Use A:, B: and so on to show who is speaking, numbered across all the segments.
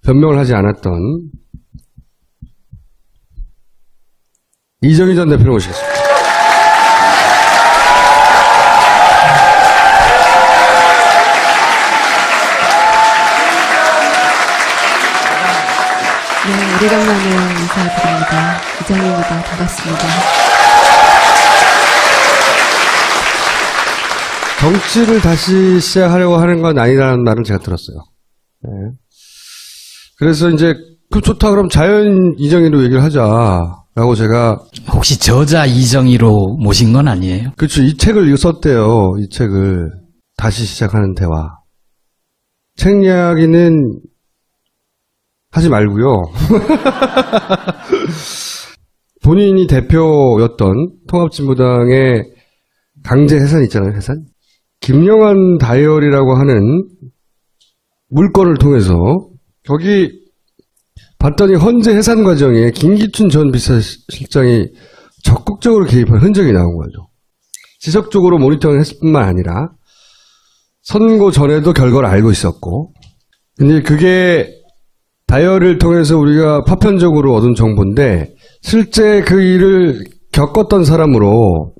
A: 변명을 하지 않았던 이정희 전 대표를 모시겠습니다.
B: 네, 오래간만에 인사드립니다. 이정희입니다. 반갑습니다.
A: 정치를 다시 시작하려고 하는 건 아니라는 말을 제가 들었어요. 네. 그래서 이제 그 좋다 그럼 자연 이정희로 얘기를 하자라고 제가
C: 혹시 저자 이정희로 모신 건 아니에요?
A: 그렇죠. 이 책을 썼대요. 이 책을 다시 시작하는 대화. 책 이야기는 하지 말고요. 본인이 대표였던 통합진보당의 강제 해산 있잖아요. 해산. 김영환 다이어리라고 하는 물건을 통해서 거기 봤더니 헌재 해산 과정에 김기춘 전 비서실장이 적극적으로 개입한 흔적이 나온 거죠. 지속적으로 모니터링 했을 뿐만 아니라 선고 전에도 결과를 알고 있었고, 근데 그게 다이어리를 통해서 우리가 파편적으로 얻은 정보인데 실제 그 일을 겪었던 사람으로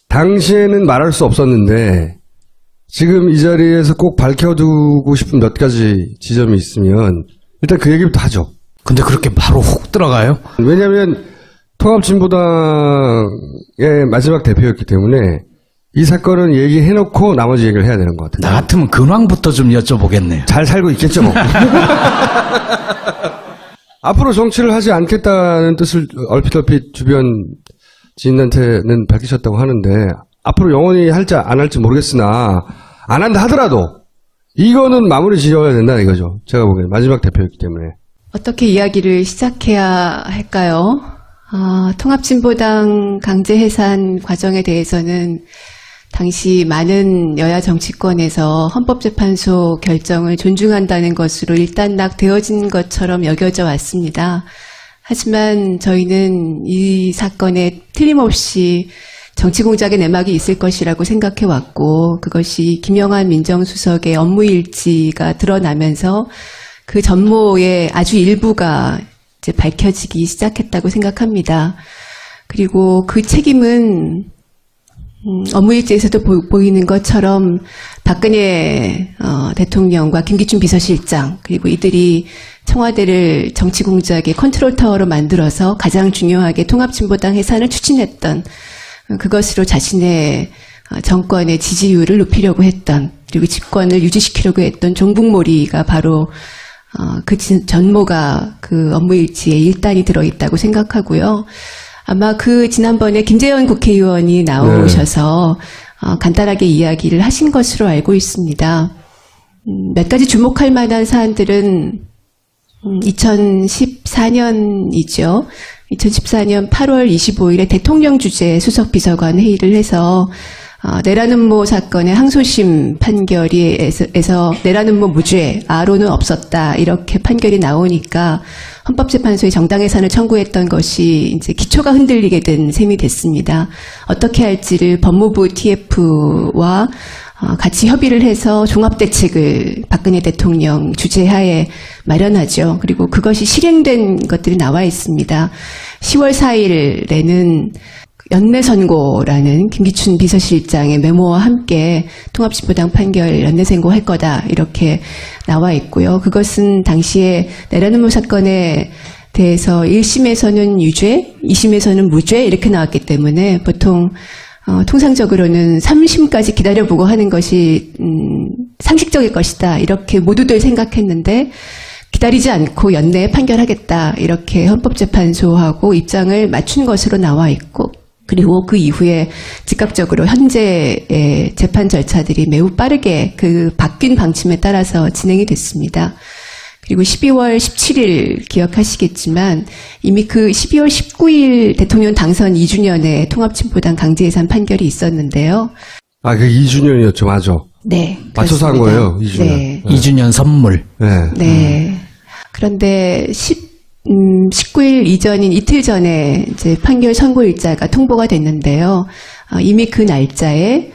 A: 당시에는 말할 수 없었는데 지금 이 자리에서 꼭 밝혀두고 싶은 몇 가지 지점이 있으면 일단 그 얘기부터 하죠.
C: 근데 그렇게 바로 훅 들어가요?
A: 왜냐하면 통합진보당의 마지막 대표였기 때문에 이 사건은 얘기해놓고 나머지 얘기를 해야 되는 것 같아요.
C: 나 같으면 근황부터 좀 여쭤보겠네요.
A: 잘 살고 있겠죠 뭐. 앞으로 정치를 하지 않겠다는 뜻을 얼핏 주변 지인한테는 밝히셨다고 하는데 앞으로 영원히 할지 안 할지 모르겠으나 안 한다 하더라도 이거는 마무리 지어야 된다 이거죠. 제가 보기에는 마지막 대표였기 때문에.
B: 어떻게 이야기를 시작해야 할까요? 통합진보당 강제 해산 과정에 대해서는 당시 많은 여야 정치권에서 헌법재판소 결정을 존중한다는 것으로 일단락되어진 것처럼 여겨져 왔습니다. 하지만 저희는 이 사건에 틀림없이 정치공작의 내막이 있을 것이라고 생각해왔고, 그것이 김영환 민정수석의 업무일지가 드러나면서 그 전모의 아주 일부가 이제 밝혀지기 시작했다고 생각합니다. 그리고 그 책임은 업무일지에서도 보이는 것처럼 박근혜 대통령과 김기춘 비서실장, 그리고 이들이 청와대를 정치공작의 컨트롤타워로 만들어서 가장 중요하게 통합진보당 해산을 추진했던, 그것으로 자신의 정권의 지지율을 높이려고 했던, 그리고 집권을 유지시키려고 했던 종북몰이가 바로 그 전모가 그 업무일지에 일단이 들어있다고 생각하고요. 아마 그 지난번에 김재현 국회의원이 나오셔서 간단하게 이야기를 하신 것으로 알고 있습니다. 몇 가지 주목할 만한 사안들은 2014년이죠. 2014년 8월 25일에 대통령 주재 수석비서관 회의를 해서 내란음모 사건의 항소심 판결에서 내란음모 무죄, 아로는 없었다 이렇게 판결이 나오니까 헌법재판소에 정당해산을 청구했던 것이 이제 기초가 흔들리게 된 셈이 됐습니다. 어떻게 할지를 법무부 TF와 같이 협의를 해서 종합대책을 박근혜 대통령 주재하에 마련하죠. 그리고 그것이 실행된 것들이 나와 있습니다. 10월 4일에는 연내선고라는 김기춘 비서실장의 메모와 함께 통합진보당 판결 연내선고할 거다 이렇게 나와 있고요. 그것은 당시에 내란음모 사건에 대해서 1심에서는 유죄, 2심에서는 무죄 이렇게 나왔기 때문에 보통 통상적으로는 3심까지 기다려보고 하는 것이 상식적일 것이다 이렇게 모두들 생각했는데 기다리지 않고 연내에 판결하겠다 이렇게 헌법재판소하고 입장을 맞춘 것으로 나와 있고, 그리고 그 이후에 즉각적으로 현재의 재판 절차들이 매우 빠르게 그 바뀐 방침에 따라서 진행이 됐습니다. 그리고 12월 17일 기억하시겠지만 이미 그 12월 19일 대통령 당선 2주년에 통합진보당 강제해산 판결이 있었는데요.
A: 아, 그 2주년이었죠. 맞아.
B: 네.
A: 맞춰서 한
B: 그렇습니다.
A: 거예요. 2주년.
B: 네.
C: 2주년 선물.
A: 네.
B: 네. 그런데 19일 이전인 이틀 전에 이제 판결 선고일자가 통보가 됐는데요. 이미 그 날짜에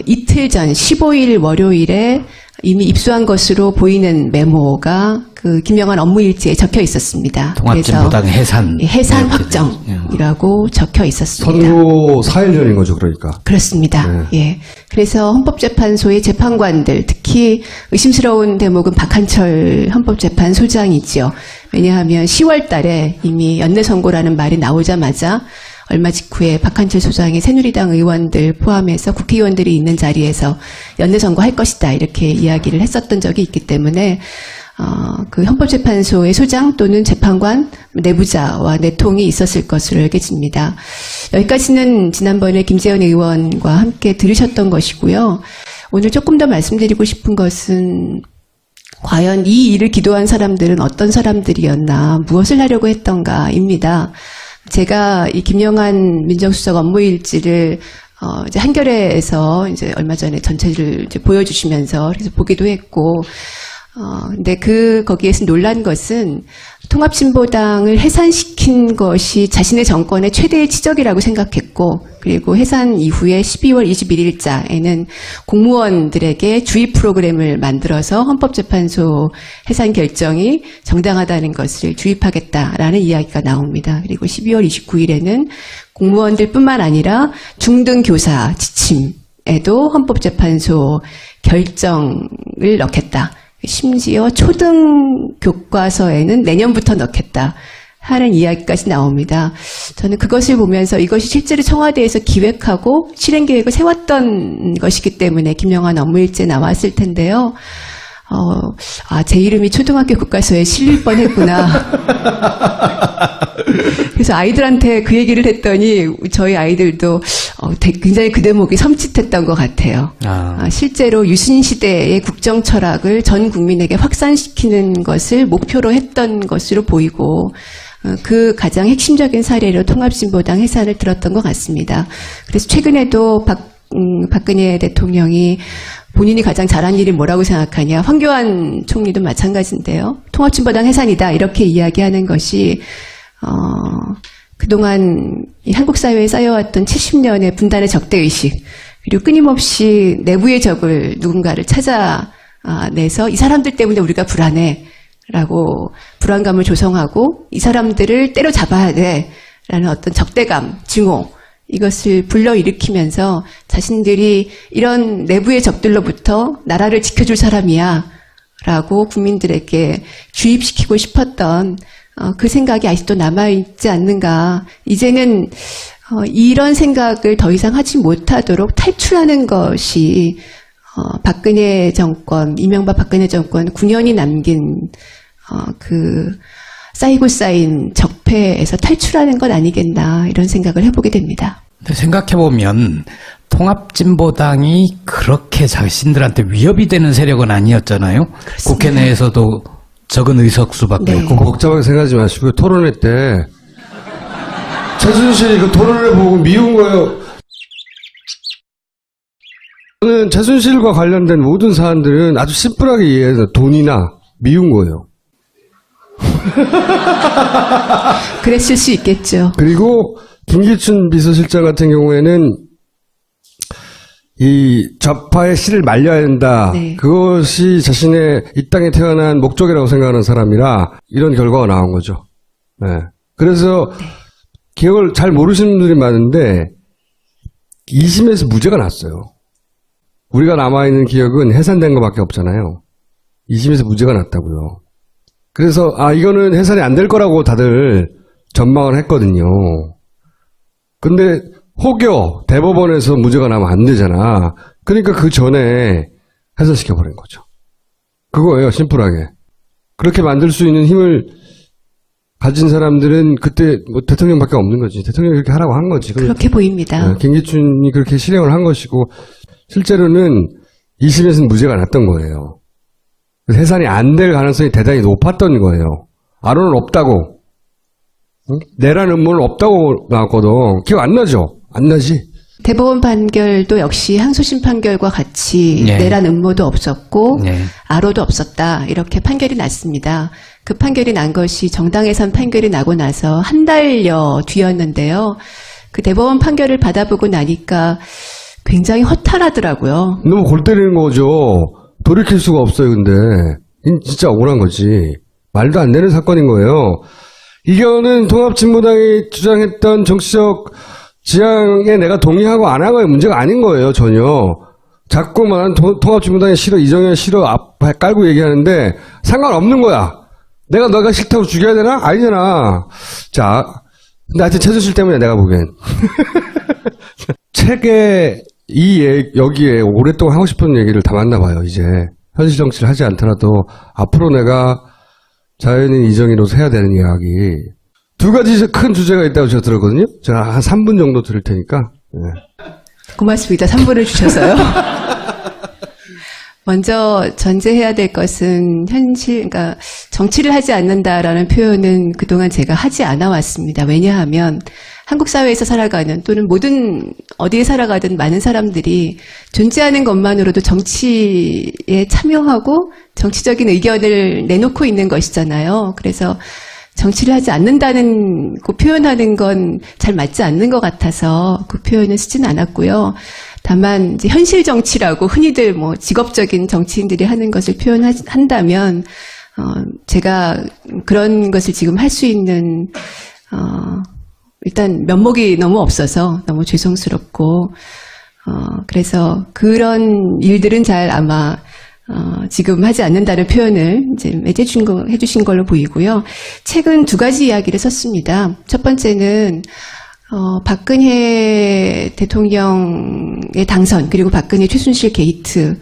B: 이틀 전 15일 월요일에 이미 입수한 것으로 보이는 메모가 그 김영환 업무일지에 적혀 있었습니다.
C: 통합진보당 해산.
B: 해산 확정이라고 적혀 있었습니다.
A: 선거 4일 전인 거죠, 그러니까.
B: 그렇습니다. 예. 그래서 헌법재판소의 재판관들, 특히 의심스러운 대목은 박한철 헌법재판소장이지요. 왜냐하면 10월 달에 이미 연내선고라는 말이 나오자마자 얼마 직후에 박한철 소장이 새누리당 의원들 포함해서 국회의원들이 있는 자리에서 연내선고할 것이다 이렇게 이야기를 했었던 적이 있기 때문에 그 헌법재판소의 소장 또는 재판관 내부자와 내통이 있었을 것으로 여겨집니다. 여기까지는 지난번에 김재현 의원과 함께 들으셨던 것이고요. 오늘 조금 더 말씀드리고 싶은 것은 과연 이 일을 기도한 사람들은 어떤 사람들이었나, 무엇을 하려고 했던가입니다. 제가 이 김영환 민정수석 업무일지를 이제 한겨레에서 이제 얼마 전에 전체를 이제 보여주시면서 그래서 보기도 했고, 근데 거기에서 놀란 것은 통합진보당을 해산시킨 것이 자신의 정권의 최대의 치적이라고 생각했고, 그리고 해산 이후에 12월 21일자에는 공무원들에게 주의 프로그램을 만들어서 헌법재판소 해산 결정이 정당하다는 것을 주입하겠다라는 이야기가 나옵니다. 그리고 12월 29일에는 공무원들뿐만 아니라 중등교사 지침에도 헌법재판소 결정을 넣겠다. 심지어 초등 교과서에는 내년부터 넣겠다 하는 이야기까지 나옵니다. 저는 그것을 보면서 이것이 실제로 청와대에서 기획하고 실행 계획을 세웠던 것이기 때문에 김영환 업무일지에 나왔을 텐데요. 제 이름이 초등학교 교과서에 실릴 뻔했구나. 그래서 아이들한테 그 얘기를 했더니 저희 아이들도 굉장히 그 대목이 섬찟했던 것 같아요. 실제로 유신 시대의 국정 철학을 전 국민에게 확산시키는 것을 목표로 했던 것으로 보이고, 그 가장 핵심적인 사례로 통합진보당 해산을 들었던 것 같습니다. 그래서 최근에도 박근혜 대통령이 본인이 가장 잘한 일이 뭐라고 생각하냐, 황교안 총리도 마찬가지인데요. 통합진보당 해산이다 이렇게 이야기하는 것이 그동안 이 한국 사회에 쌓여왔던 70년의 분단의 적대의식, 그리고 끊임없이 내부의 적을 누군가를 찾아내서 이 사람들 때문에 우리가 불안해라고 불안감을 조성하고 이 사람들을 때려잡아야 돼라는 어떤 적대감, 증오, 이것을 불러일으키면서 자신들이 이런 내부의 적들로부터 나라를 지켜줄 사람이야 라고 국민들에게 주입시키고 싶었던 그 생각이 아직도 남아있지 않는가. 이제는 이런 생각을 더 이상 하지 못하도록 탈출하는 것이 박근혜 정권, 이명박 박근혜 정권 9년이 남긴 쌓이고 쌓인 적폐에서 탈출하는 것 아니겠나, 이런 생각을 해보게 됩니다.
C: 근데 생각해보면 통합진보당이 그렇게 자신들한테 위협이 되는 세력은 아니었잖아요.
B: 그렇습니다.
C: 국회 내에서도 적은 의석수밖에
B: 네.
C: 없고.
A: 복잡하게 생각하지 마시고요. 토론회 때 최순실이 그 토론회 보고 미운 거예요. 저는 최순실과 관련된 모든 사안들은 아주 심플하게 이해해서 돈이나 미운 거예요.
B: 그랬을 수 있겠죠.
A: 그리고 김기춘 비서실장 같은 경우에는 이 좌파의 씨를 말려야 된다.
B: 네.
A: 그것이 자신의 이 땅에 태어난 목적이라고 생각하는 사람이라 이런 결과가 나온 거죠. 네. 그래서 기억을 잘 모르시는 분들이 많은데 2심에서 무죄가 났어요. 우리가 남아있는 기억은 해산된 것밖에 없잖아요. 2심에서 무죄가 났다고요. 그래서 이거는 해산이 안 될 거라고 다들 전망을 했거든요. 근데 혹여 대법원에서 무죄가 나면 안 되잖아. 그러니까 그 전에 해산시켜버린 거죠. 그거예요, 심플하게. 그렇게 만들 수 있는 힘을 가진 사람들은 그때 뭐 대통령밖에 없는 거지. 대통령이 그렇게 하라고 한 거지.
B: 그렇게 보입니다.
A: 김기춘이 그렇게 실행을 한 것이고, 실제로는 2심에서는 무죄가 났던 거예요. 해산이 안 될 가능성이 대단히 높았던 거예요. 아론은 없다고. 응? 내란 음모는 없다고 나왔거든. 기억 안 나죠? 안 나지?
B: 대법원 판결도 역시 항소심 판결과 같이
C: 네.
B: 내란 음모도 없었고
C: 네.
B: 아로도 없었다, 이렇게 판결이 났습니다. 그 판결이 난 것이 정당해산 판결이 나고 나서 한 달여 뒤였는데요. 그 대법원 판결을 받아보고 나니까 굉장히 허탈하더라고요.
A: 너무 골 때리는 거죠. 돌이킬 수가 없어요. 근데 진짜 억울한 거지. 말도 안 되는 사건인 거예요. 이거는 통합진보당이 주장했던 정치적 지향에 내가 동의하고 안 하고의 문제가 아닌 거예요. 전혀. 자꾸만 통합진보당이 싫어, 이정현 싫어 앞 깔고 얘기하는데 상관없는 거야. 너가 싫다고 죽여야 되나? 아니잖아. 자, 근데 하여튼 최순실 때문에 내가 보기엔. 책에 여기에 오랫동안 하고 싶은 얘기를 담았나 봐요. 이제 현실 정치를 하지 않더라도 앞으로 내가 자연인 이정희로서 해야 되는 이야기. 두 가지 큰 주제가 있다고 제가 들었거든요. 제가 한 3분 정도 들을 테니까. 네.
B: 고맙습니다. 3분을 주셔서요. 먼저 전제해야 될 것은 그러니까 정치를 하지 않는다라는 표현은 그동안 제가 하지 않아 왔습니다. 왜냐하면 한국 사회에서 살아가는 또는 모든 어디에 살아가든 많은 사람들이 존재하는 것만으로도 정치에 참여하고 정치적인 의견을 내놓고 있는 것이잖아요. 그래서 정치를 하지 않는다는 그 표현하는 건 잘 맞지 않는 것 같아서 그 표현은 쓰진 않았고요. 다만 이제 현실 정치라고 흔히들 뭐 직업적인 정치인들이 하는 것을 표현한다면 제가 그런 것을 지금 할 수 있는 일단 면목이 너무 없어서 너무 죄송스럽고 그래서 그런 일들은 잘 아마 지금 하지 않는다는 표현을 이제 해주신 걸로 보이고요. 책은 두 가지 이야기를 썼습니다. 첫 번째는 박근혜 대통령의 당선 그리고 박근혜 최순실 게이트는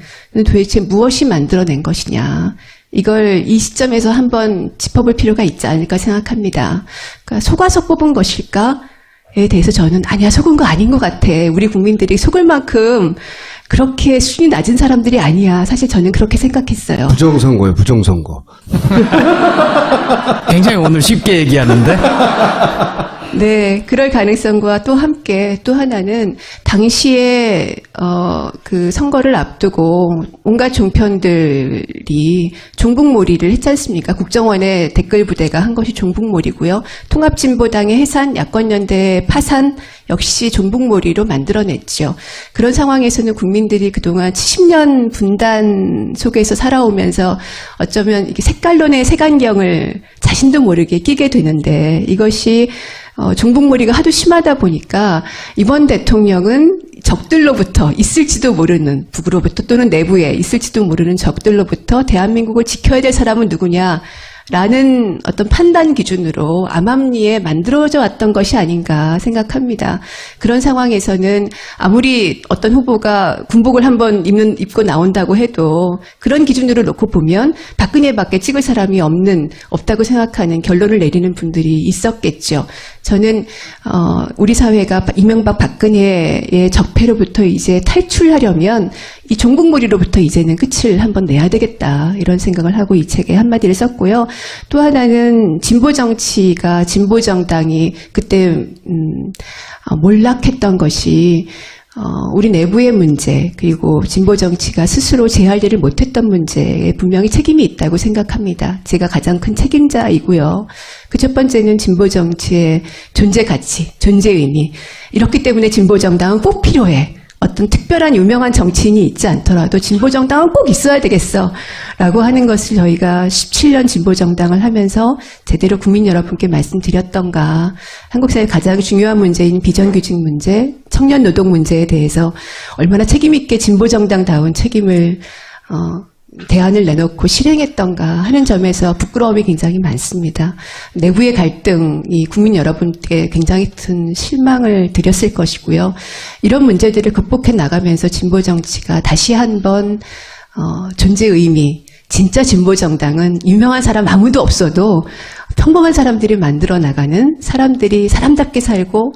B: 도대체 무엇이 만들어낸 것이냐. 이걸 이 시점에서 한번 짚어볼 필요가 있지 않을까 생각합니다. 그러니까 속아서 뽑은 것일까에 대해서 저는 아니야 속은 거 아닌 것 같아. 우리 국민들이 속을 만큼 그렇게 수준이 낮은 사람들이 아니야. 사실 저는 그렇게 생각했어요.
A: 부정선거예요. 부정선거.
C: 굉장히 오늘 쉽게 얘기하는데.
B: 네, 그럴 가능성과 또 함께 또 하나는 당시에 그 선거를 앞두고 온갖 종편들이 종북몰이를 했지 않습니까? 국정원의 댓글 부대가 한 것이 종북몰이고요. 통합진보당의 해산, 야권연대 파산 역시 종북몰이로 만들어냈죠. 그런 상황에서는 국민들이 그동안 70년 분단 속에서 살아오면서 어쩌면 이게 색깔론의 색안경을 자신도 모르게 끼게 되는데 이것이 종북몰이가 하도 심하다 보니까 이번 대통령은 적들로부터 있을지도 모르는 북으로부터 또는 내부에 있을지도 모르는 적들로부터 대한민국을 지켜야 될 사람은 누구냐 라는 어떤 판단 기준으로 암암리에 만들어져 왔던 것이 아닌가 생각합니다. 그런 상황에서는 아무리 어떤 후보가 군복을 한번 입고 나온다고 해도 그런 기준으로 놓고 보면 박근혜밖에 찍을 사람이 없다고 생각하는 결론을 내리는 분들이 있었겠죠. 저는 우리 사회가 이명박 박근혜의 적폐로부터 이제 탈출하려면 이 종북몰이로부터 이제는 끝을 한번 내야 되겠다 이런 생각을 하고 이 책에 한마디를 썼고요. 또 하나는 진보정치가 진보정당이 그때 몰락했던 것이 우리 내부의 문제 그리고 진보정치가 스스로 재활대를 못했던 문제에 분명히 책임이 있다고 생각합니다. 제가 가장 큰 책임자이고요. 그 첫 번째는 진보정치의 존재 가치, 존재 의미. 이렇기 때문에 진보정당은 꼭 필요해. 어떤 특별한 유명한 정치인이 있지 않더라도 진보정당은 꼭 있어야 되겠어 라고 하는 것을 저희가 17년 진보정당을 하면서 제대로 국민 여러분께 말씀드렸던가. 한국 사회 가장 중요한 문제인 비정규직 문제, 청년 노동 문제에 대해서 얼마나 책임 있게 진보정당다운 책임을 대안을 내놓고 실행했던가 하는 점에서 부끄러움이 굉장히 많습니다. 내부의 갈등이 국민 여러분께 굉장히 큰 실망을 드렸을 것이고요. 이런 문제들을 극복해 나가면서 진보정치가 다시 한번 존재 의미, 진짜 진보정당은 유명한 사람 아무도 없어도 평범한 사람들이 만들어 나가는 사람들이 사람답게 살고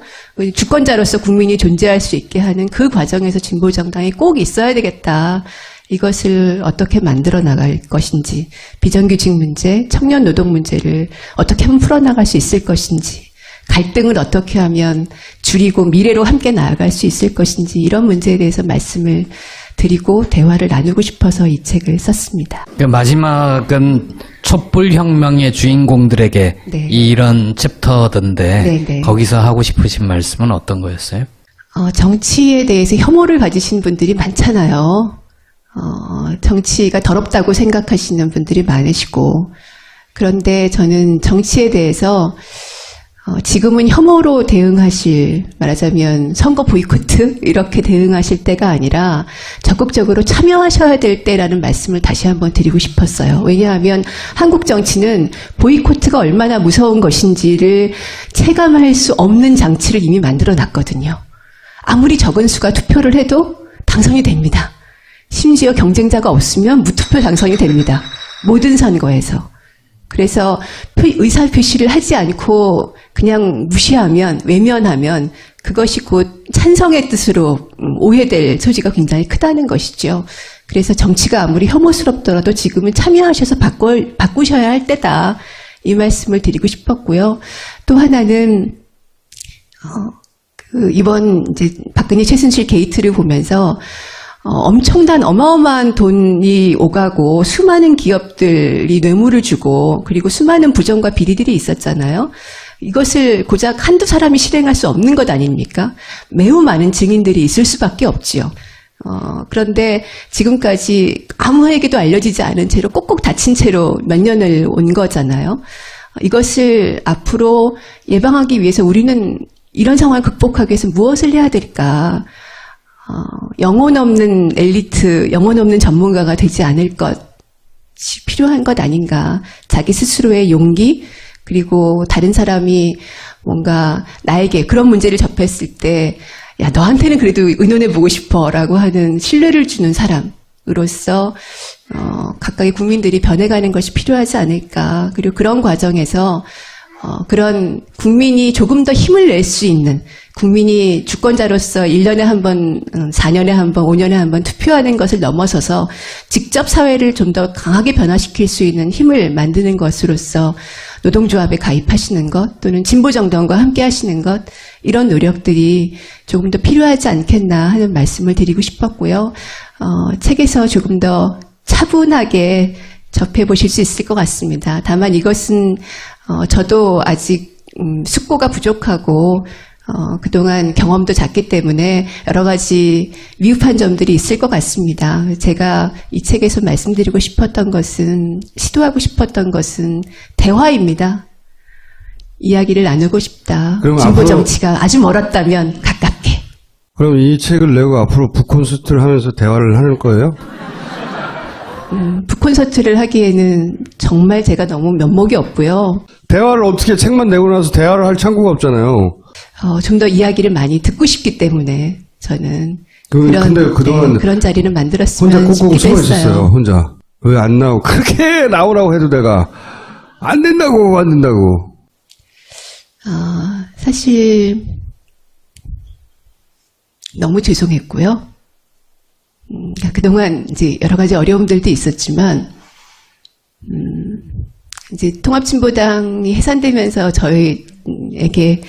B: 주권자로서 국민이 존재할 수 있게 하는 그 과정에서 진보정당이 꼭 있어야 되겠다. 이것을 어떻게 만들어 나갈 것인지, 비정규직 문제, 청년 노동 문제를 어떻게 하면 풀어나갈 수 있을 것인지, 갈등을 어떻게 하면 줄이고 미래로 함께 나아갈 수 있을 것인지 이런 문제에 대해서 말씀을 드리고 대화를 나누고 싶어서 이 책을 썼습니다.
C: 그 마지막은 촛불혁명의 주인공들에게
B: 네.
C: 이런 챕터던데
B: 네, 네.
C: 거기서 하고 싶으신 말씀은 어떤 거였어요?
B: 정치에 대해서 혐오를 가지신 분들이 많잖아요. 정치가 더럽다고 생각하시는 분들이 많으시고, 그런데 저는 정치에 대해서 지금은 혐오로 대응하실, 말하자면 선거 보이콧 이렇게 대응하실 때가 아니라 적극적으로 참여하셔야 될 때라는 말씀을 다시 한번 드리고 싶었어요. 왜냐하면 한국 정치는 보이콧가 얼마나 무서운 것인지를 체감할 수 없는 장치를 이미 만들어 놨거든요. 아무리 적은 수가 투표를 해도 당선이 됩니다. 심지어 경쟁자가 없으면 무투표 당선이 됩니다. 모든 선거에서. 그래서 의사표시를 하지 않고 그냥 무시하면, 외면하면 그것이 곧 찬성의 뜻으로 오해될 소지가 굉장히 크다는 것이죠. 그래서 정치가 아무리 혐오스럽더라도 지금은 참여하셔서 바꾸셔야 할 때다. 이 말씀을 드리고 싶었고요. 또 하나는 이번 이제 박근혜 최순실 게이트를 보면서 엄청난 어마어마한 돈이 오가고 수많은 기업들이 뇌물을 주고 그리고 수많은 부정과 비리들이 있었잖아요. 이것을 고작 한두 사람이 실행할 수 없는 것 아닙니까? 매우 많은 증인들이 있을 수밖에 없지요. 그런데 지금까지 아무에게도 알려지지 않은 채로 꼭꼭 닫힌 채로 몇 년을 온 거잖아요. 이것을 앞으로 예방하기 위해서 우리는 이런 상황을 극복하기 위해서 무엇을 해야 될까? 영혼 없는 엘리트, 영혼 없는 전문가가 되지 않을 것이 필요한 것 아닌가. 자기 스스로의 용기, 그리고 다른 사람이 뭔가 나에게 그런 문제를 접했을 때, 야, 너한테는 그래도 의논해보고 싶어 라고 하는 신뢰를 주는 사람으로서, 각각의 국민들이 변해가는 것이 필요하지 않을까. 그리고 그런 과정에서, 그런 국민이 조금 더 힘을 낼 수 있는, 국민이 주권자로서 1년에 한 번, 4년에 한 번, 5년에 한 번 투표하는 것을 넘어서서 직접 사회를 좀 더 강하게 변화시킬 수 있는 힘을 만드는 것으로서 노동조합에 가입하시는 것, 또는 진보정당과 함께 하시는 것, 이런 노력들이 조금 더 필요하지 않겠나 하는 말씀을 드리고 싶었고요. 책에서 조금 더 차분하게 접해보실 수 있을 것 같습니다. 다만 이것은 저도 아직 숙고가 부족하고 그동안 경험도 작기 때문에 여러 가지 미흡한 점들이 있을 것 같습니다. 제가 이 책에서 말씀드리고 싶었던 것은, 시도하고 싶었던 것은 대화입니다. 이야기를 나누고 싶다.
A: 그럼
B: 진보
A: 앞으로-
B: 정치가 아주 멀었다면 가깝게.
A: 그럼 이 책을 내고 앞으로 북콘서트를 하면서 대화를 하는 거예요?
B: 북콘서트를 하기에는 정말 제가 너무 면목이 없고요.
A: 대화를 어떻게 책만 내고 나서 대화를 할 창구가 없잖아요.
B: 좀 더 이야기를 많이 듣고 싶기 때문에 저는
A: 근데 그동안
B: 그런 자리를
A: 혼자
B: 만들었으면
A: 꾹꾹
B: 싶기도
A: 숨어 있었어요.
B: 했어요.
A: 혼자. 왜 안 나오고. 그렇게 나오라고 해도 내가 안 된다고, 안 된다고.
B: 사실 너무 죄송했고요. 그동안 이제 여러 가지 어려움들도 있었지만, 이제 통합진보당이 해산되면서 저희에게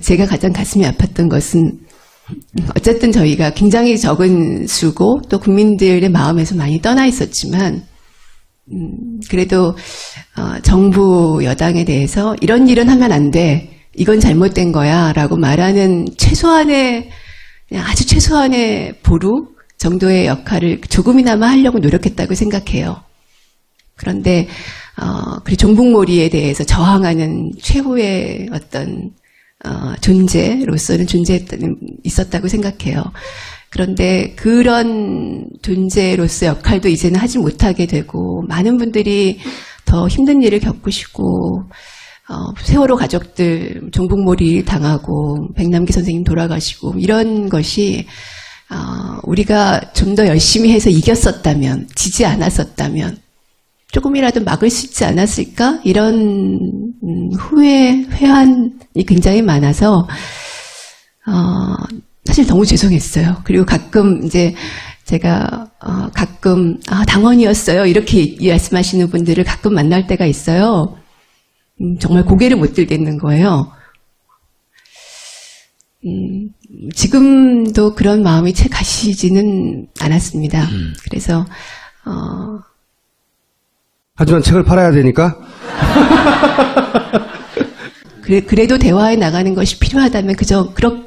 B: 제가 가장 가슴이 아팠던 것은 어쨌든 저희가 굉장히 적은 수고 또 국민들의 마음에서 많이 떠나 있었지만, 그래도 정부 여당에 대해서 이런 일은 하면 안 돼, 이건 잘못된 거야 라고 말하는 최소한의, 그냥 아주 최소한의 보루 정도의 역할을 조금이나마 하려고 노력했다고 생각해요. 그런데 그리고 종북몰이에 대해서 저항하는 최후의 어떤 존재로서는 있었다고 생각해요. 그런데 그런 존재로서 역할도 이제는 하지 못하게 되고, 많은 분들이 더 힘든 일을 겪으시고, 세월호 가족들 종북몰이 당하고 백남기 선생님 돌아가시고, 이런 것이 우리가 좀 더 열심히 해서 이겼었다면, 지지 않았었다면 조금이라도 막을 수 있지 않았을까? 이런 회한이 굉장히 많아서 사실 너무 죄송했어요. 그리고 가끔 이제 제가 가끔 당원이었어요 이렇게 말씀하시는 분들을 가끔 만날 때가 있어요. 정말 고개를 못 들겠는 거예요. 지금도 그런 마음이 채 가시지는 않았습니다. 그래서
A: 하지만 책을 팔아야 되니까.
B: 그래도 대화에 나가는 것이 필요하다면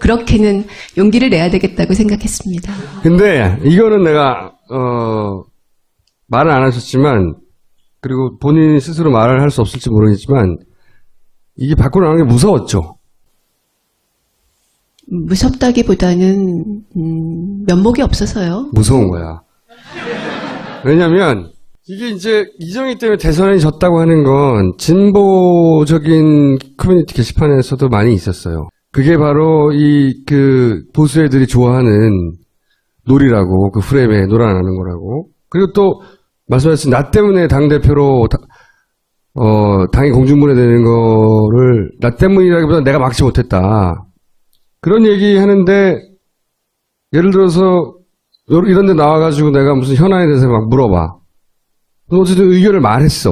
B: 그렇게는 용기를 내야 되겠다고 생각했습니다.
A: 근데 이거는 내가 말은 안 하셨지만, 그리고 본인 스스로 말을 할 수 없을지 모르겠지만, 이게 밖으로 나가는 게 무서웠죠.
B: 무섭다기보다는 면목이 없어서요.
A: 무서운 거야. 왜냐면 이게 이제 이정희 때문에 대선이 졌다고 하는 건 진보적인 커뮤니티 게시판에서도 많이 있었어요. 그게 바로 그 보수 애들이 좋아하는 놀이라고, 그 프레임에 놀아나는 거라고. 그리고 또 말씀하신 나 때문에 당대표로 당이 공중분해되는 거를 나 때문이라기보다 내가 막지 못했다. 그런 얘기 하는데, 예를 들어서, 이런 데 나와가지고 내가 무슨 현안에 대해서 막 물어봐. 어쨌든 의견을 말했어.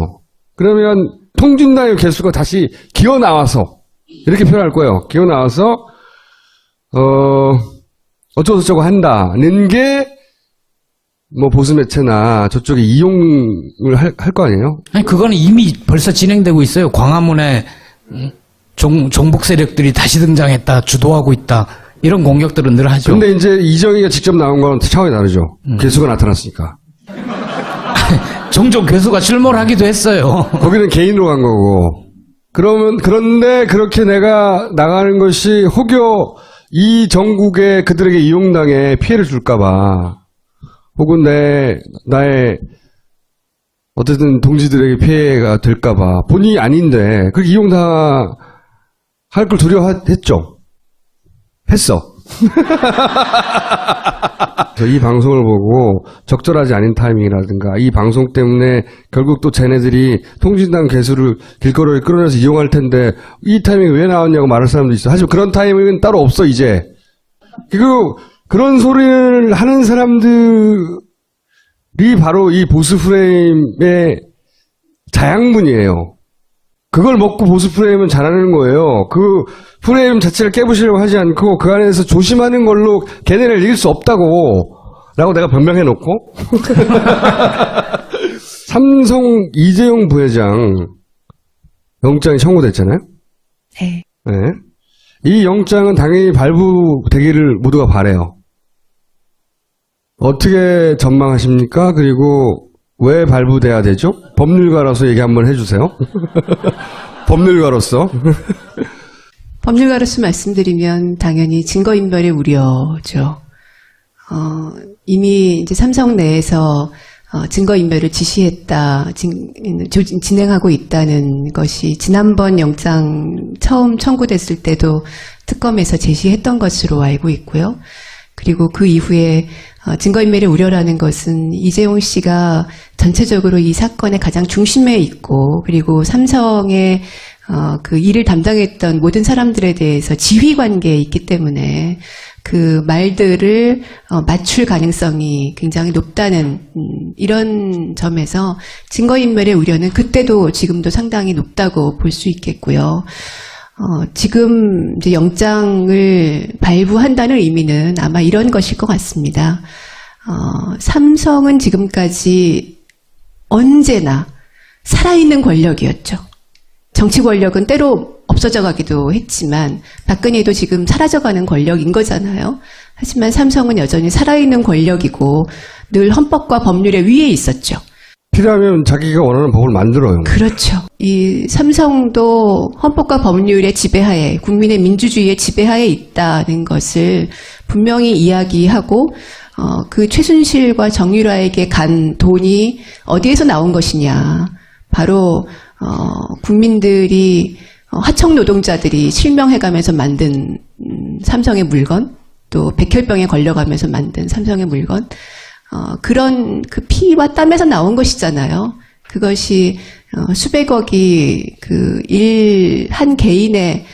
A: 그러면 통진당의 개수가 다시 기어 나와서, 이렇게 표현할 거예요. 기어 나와서, 어쩌고저쩌고 한다는 게, 뭐 보수 매체나 저쪽에 이용을 할 거 아니에요?
C: 아니, 그거는 이미 벌써 진행되고 있어요. 광화문에 종북 세력들이 다시 등장했다, 주도하고 있다. 이런 공격들은 늘 하죠.
A: 근데 이제 이정희가 직접 나온 건 차원이 다르죠. 개수가 나타났으니까.
C: 종종 교수가 출몰하기도 했어요.
A: 거기는 개인으로 간 거고. 그런데 그렇게 내가 나가는 것이 혹여 이 전국에 그들에게 이용당해 피해를 줄까봐, 혹은 나의 어쨌든 동지들에게 피해가 될까봐, 본인이 아닌데, 그렇게 이용당할 걸 두려워했죠. 했어. 이 방송을 보고 적절하지 않은 타이밍이라든가 이 방송 때문에 결국 또 쟤네들이 통진당 개수를 길거리에 끌어내서 이용할 텐데 이 타이밍이 왜 나왔냐고 말할 사람도 있어. 하지만 그런 타이밍은 따로 없어 이제. 그리고 그런 소리를 하는 사람들이 바로 이 보수 프레임의 자양분이에요. 그걸 먹고 보수 프레임은 잘하는 거예요. 그 프레임 자체를 깨부시려고 하지 않고 그 안에서 조심하는 걸로 걔네를 이길 수 없다고 라고 내가 변명해놓고 삼성 이재용 부회장 영장이 청구됐잖아요.
B: 네.
A: 네. 이 영장은 당연히 발부되기를 모두가 바라요. 어떻게 전망하십니까? 그리고 왜 발부돼야 되죠? 법률가로서 얘기 한번 해주세요. 법률가로서.
B: 법률가로서 말씀드리면 당연히 증거인멸의 우려죠. 이미 이제 삼성 내에서 증거인멸을 지시했다, 진행하고 있다는 것이 지난번 영장 처음 청구됐을 때도 특검에서 제시했던 것으로 알고 있고요. 그리고 그 이후에 증거인멸의 우려라는 것은 이재용 씨가 전체적으로 이 사건의 가장 중심에 있고, 그리고 삼성의 그 일을 담당했던 모든 사람들에 대해서 지휘 관계에 있기 때문에 그 말들을 맞출 가능성이 굉장히 높다는 이런 점에서 증거인멸의 우려는 그때도 지금도 상당히 높다고 볼 수 있겠고요. 지금 이제 영장을 발부한다는 의미는 아마 이런 것일 것 같습니다. 삼성은 지금까지 언제나 살아있는 권력이었죠. 정치 권력은 때로 없어져 가기도 했지만 박근혜도 지금 사라져가는 권력인 거잖아요. 하지만 삼성은 여전히 살아있는 권력이고 늘 헌법과 법률의 위에 있었죠.
A: 필요하면 자기가 원하는 법을 만들어요.
B: 그렇죠. 이 삼성도 헌법과 법률의 지배하에, 국민의 민주주의의 지배하에 있다는 것을 분명히 이야기하고, 그 최순실과 정유라에게 간 돈이 어디에서 나온 것이냐. 바로 국민들이 하청 노동자들이 실명해가면서 만든 삼성의 물건, 또 백혈병에 걸려가면서 만든 삼성의 물건, 그런 그 피와 땀에서 나온 것이잖아요. 그것이 수백억이 한 개인의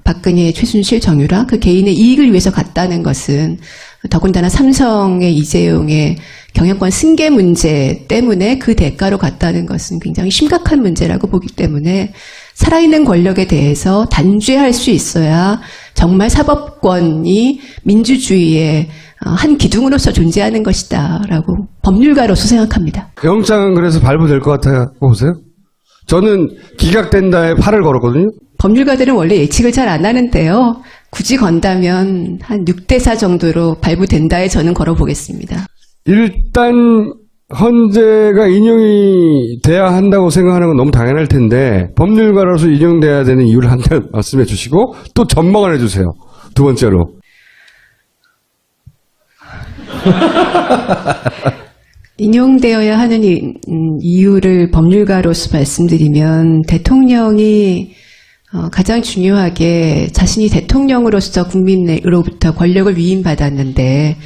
B: 박근혜, 최순실, 정유라 그 개인의 이익을 위해서 갔다는 것은, 더군다나 삼성의 이재용의 경영권 승계 문제 때문에 그 대가로 갔다는 것은 굉장히 심각한 문제라고 보기 때문에 살아있는 권력에 대해서 단죄할 수 있어야 정말 사법권이 민주주의의 한 기둥으로서 존재하는 것이다라고 법률가로서 생각합니다.
A: 영장은 그래서 발부될 것 같아요. 보세요. 저는 기각된다에 팔을 걸었거든요.
B: 법률가들은 원래 예측을 잘 안 하는데요. 굳이 건다면 한 6대4 정도로 발부된다에 저는 걸어보겠습니다.
A: 일단 헌재가 인용이 돼야 한다고 생각하는 건 너무 당연할 텐데 법률가로서 인용돼야 되는 이유를 한 번 말씀해 주시고 또 전망을 해주세요. 두 번째로.
B: 인용되어야 하는 이유를 법률가로서 말씀드리면 대통령이 가장 중요하게 자신이 대통령으로서 국민으로부터 권력을 위임받았는데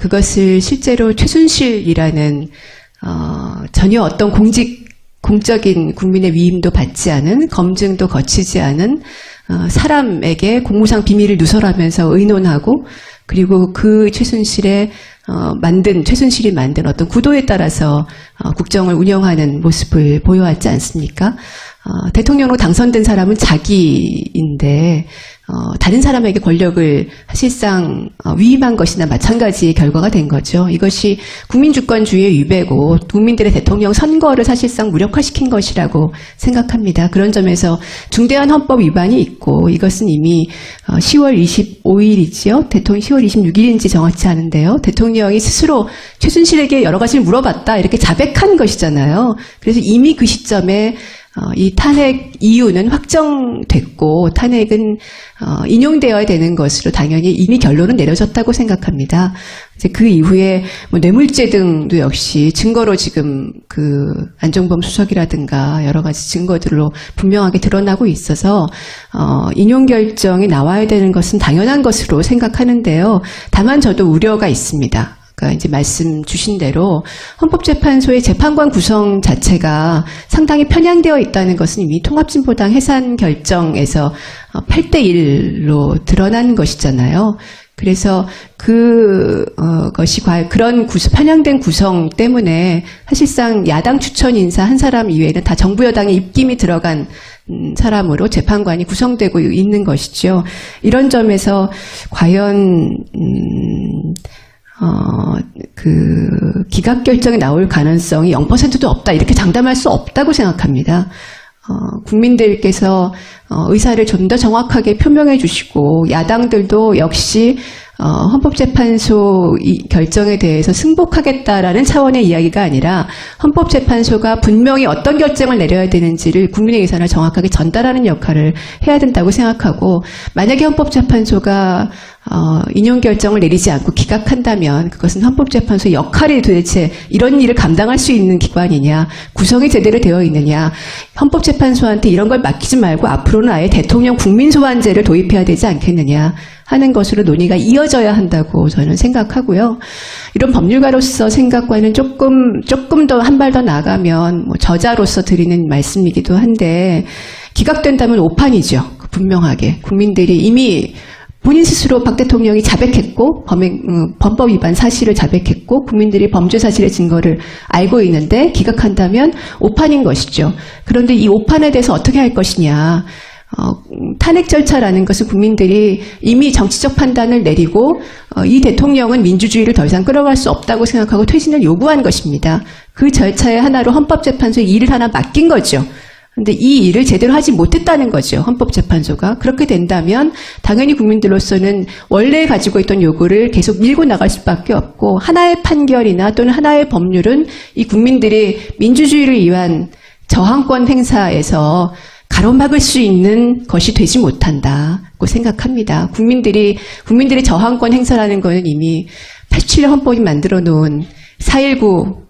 B: 그것을 실제로 최순실이라는 전혀 어떤 공적인 국민의 위임도 받지 않은 검증도 거치지 않은 사람에게 공무상 비밀을 누설하면서 의논하고 그리고 그 최순실이 만든 어떤 구도에 따라서 국정을 운영하는 모습을 보여왔지 않습니까? 대통령으로 당선된 사람은 자기인데 다른 사람에게 권력을 사실상 위임한 것이나 마찬가지의 결과가 된 거죠. 이것이 국민주권주의의 위배고 국민들의 대통령 선거를 사실상 무력화시킨 것이라고 생각합니다. 그런 점에서 중대한 헌법 위반이 있고 이것은 이미 10월 25일이지요. 대통령 10월 26일인지 정확치 않은데요. 대통령이 스스로 최순실에게 여러 가지를 물어봤다 이렇게 자백한 것이잖아요. 그래서 이미 그 시점에 이 탄핵 이유는 확정됐고 탄핵은 인용되어야 되는 것으로 당연히 이미 결론은 내려졌다고 생각합니다. 이제 그 이후에 뭐 뇌물죄 등도 역시 증거로 지금 그 안종범 수석이라든가 여러 가지 증거들로 분명하게 드러나고 있어서 인용 결정이 나와야 되는 것은 당연한 것으로 생각하는데요. 다만 저도 우려가 있습니다. 그러니까 이제 말씀 주신 대로 헌법재판소의 재판관 구성 자체가 상당히 편향되어 있다는 것은 이미 통합진보당 해산 결정에서 8대1로 드러난 것이잖아요. 그래서 그것이 그런 편향된 구성 때문에 사실상 야당 추천 인사 한 사람 이외에는 다 정부 여당의 입김이 들어간 사람으로 재판관이 구성되고 있는 것이죠. 이런 점에서 과연 기각 결정이 나올 가능성이 0%도 없다. 이렇게 장담할 수 없다고 생각합니다. 국민들께서 의사를 좀 더 정확하게 표명해 주시고 야당들도 역시 헌법재판소 결정에 대해서 승복하겠다라는 차원의 이야기가 아니라 헌법재판소가 분명히 어떤 결정을 내려야 되는지를 국민의 의사를 정확하게 전달하는 역할을 해야 된다고 생각하고 만약에 헌법재판소가 인용 결정을 내리지 않고 기각한다면 그것은 헌법재판소의 역할이 도대체 이런 일을 감당할 수 있는 기관이냐, 구성이 제대로 되어 있느냐, 헌법재판소한테 이런 걸 맡기지 말고 앞으로는 아예 대통령 국민소환제를 도입해야 되지 않겠느냐 하는 것으로 논의가 이어져야 한다고 저는 생각하고요. 이런 법률가로서 생각과는 조금 더 한 발 더 나가면 뭐 저자로서 드리는 말씀이기도 한데 기각된다면 오판이죠. 분명하게 국민들이 이미 본인 스스로 박 대통령이 자백했고 범법 위반 사실을 자백했고 국민들이 범죄 사실의 증거를 알고 있는데 기각한다면 오판인 것이죠. 그런데 이 오판에 대해서 어떻게 할 것이냐. 탄핵 절차라는 것은 국민들이 이미 정치적 판단을 내리고 이 대통령은 민주주의를 더 이상 끌어갈 수 없다고 생각하고 퇴진을 요구한 것입니다. 그 절차의 하나로 헌법재판소에 일을 하나 맡긴 거죠. 그런데 이 일을 제대로 하지 못했다는 거죠. 헌법재판소가. 그렇게 된다면 당연히 국민들로서는 원래 가지고 있던 요구를 계속 밀고 나갈 수밖에 없고 하나의 판결이나 또는 하나의 법률은 이 국민들이 민주주의를 위한 저항권 행사에서 가로막을 수 있는 것이 되지 못한다고 생각합니다. 국민들이 저항권 행사라는 것은 이미 87년 헌법이 만들어 놓은 4.19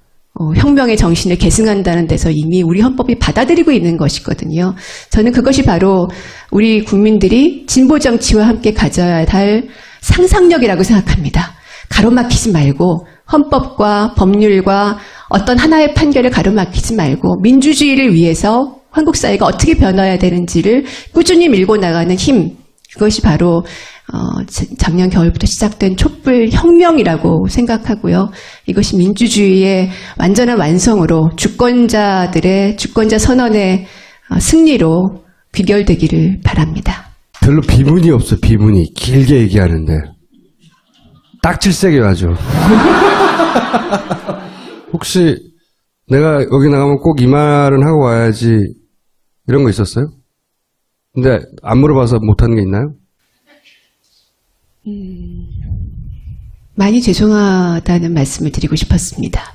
B: 혁명의 정신을 계승한다는 데서 이미 우리 헌법이 받아들이고 있는 것이거든요. 저는 그것이 바로 우리 국민들이 진보 정치와 함께 가져야 할 상상력이라고 생각합니다. 가로막히지 말고 헌법과 법률과 어떤 하나의 판결을 가로막히지 말고 민주주의를 위해서 한국 사회가 어떻게 변화해야 되는지를 꾸준히 밀고 나가는 힘, 그것이 바로 작년 겨울부터 시작된 촛불 혁명이라고 생각하고요. 이것이 민주주의의 완전한 완성으로 주권자 선언의 승리로 귀결되기를 바랍니다.
A: 별로 비문이 없어. 비문이 길게 얘기하는데 딱질세게 아주. 혹시 내가 여기 나가면 꼭 이 말은 하고 와야지 이런 거 있었어요? 근데 안 물어봐서 못하는 게 있나요?
B: 많이 죄송하다는 말씀을 드리고 싶었습니다.